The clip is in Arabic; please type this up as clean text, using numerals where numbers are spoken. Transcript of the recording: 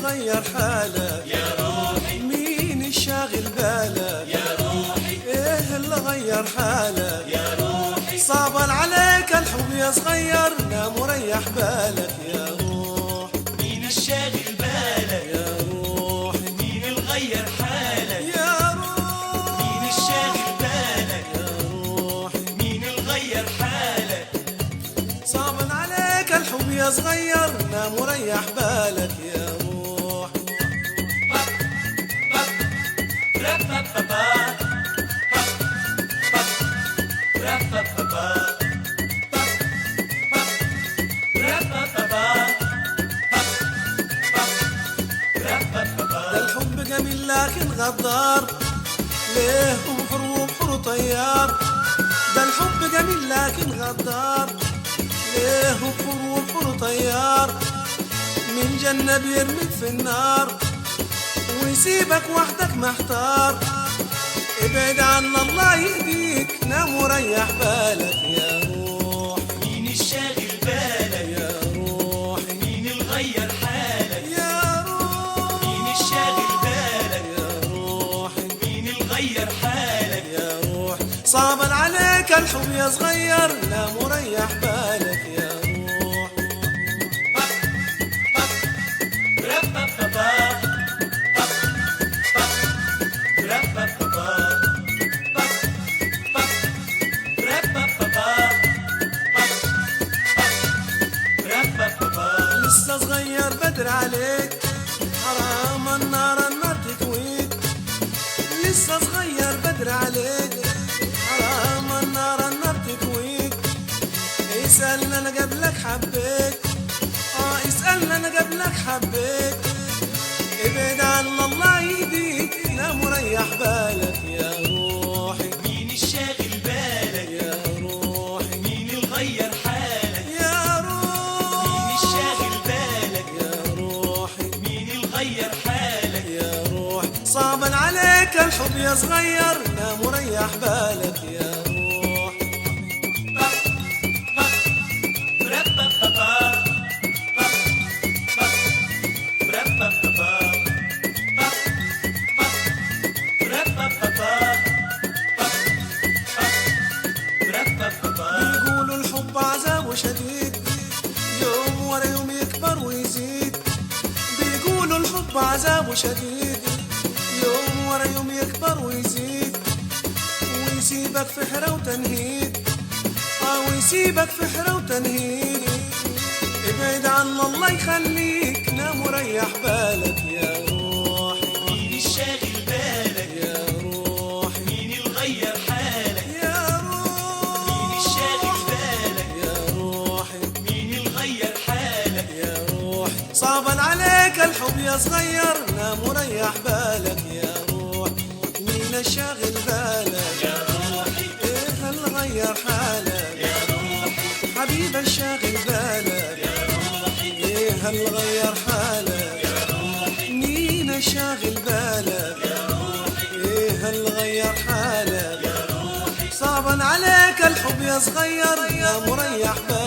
يتغير حالك يا روحي؟ مين الشاغل بالك يا روحي؟ ايه اللي غير حالك يا روحي؟ صعبان عليك الحب يا صغير نام وريح بالك يا روح مين الشاغل بالك؟ يا روح مين الغير حالك؟ يا روح مين الشاغل بالك؟ يا روح مين الغير حالك؟ صعبان عليك الحب يا صغير نام وريح بالك يا روح ده الحب جميل لكن غدار ليه وبحر وبحر طيار ده الحب جميل لكن غدار ليه وبحر وبحر طيار من جنة بيرميك في النار ويسيبك وحدك محتار ابعد عن الله يهديك نام وريح بالك يا روح مين الشاغل بالك؟ يا روح مين الغير حالك؟ يا روح مين الشاغل بالك؟ يا روح مين الغير حالك؟ يا روح صعبا عليك الحب يا صغير نام وريح بالك يا روح لسه صغير بدر عليك حرام النار تكويك لسه صغير بدر عليك حرام النار تكويك اسألنا انا قبلك حبيت اسألنا انا قبلك حبيت ابعد عن الله يهديك نام وريح بالك يا روحي مين الشاغل بالك؟ يا روحي مين الغير حالك؟ يا مين روحي الشاغل بالك؟ يا روحي مين الغير حالك؟ يا روح صعبا عليك الحب يا صغير نام وريح بالك يا روح بيقولوا الحب عذابه شديد يوم ورا يوم يكبر ويزيد بيقولوا الحب عذابه شديد يوم ورا يوم يكبر ويزيد ويسيبك في حيرة وتنهيد ويسيبك في حيرة وتنهيد ابعد عن الله يخليك نام وريح بالك يا روحي مين الشاغل بالك؟ يا روحي مين الغير حالك؟ يا مين الشاغل بالك؟ يا روحي مين الغير حالك؟ يا روح صعبا عليك الحب يا صغير نام وريح بالك يا روح مين الشاغل بالك يا روحي؟ ايه اللي غير حالك يا روحي؟ حبيب الشاغل بالك يا روحي؟ ايه اللي غير حالك يا روحي؟ مين الشاغل بالك يا روحي؟ ايه اللي غير حالك يا روحي؟ صعبا عليك الحب يا صغير نام وريح بالك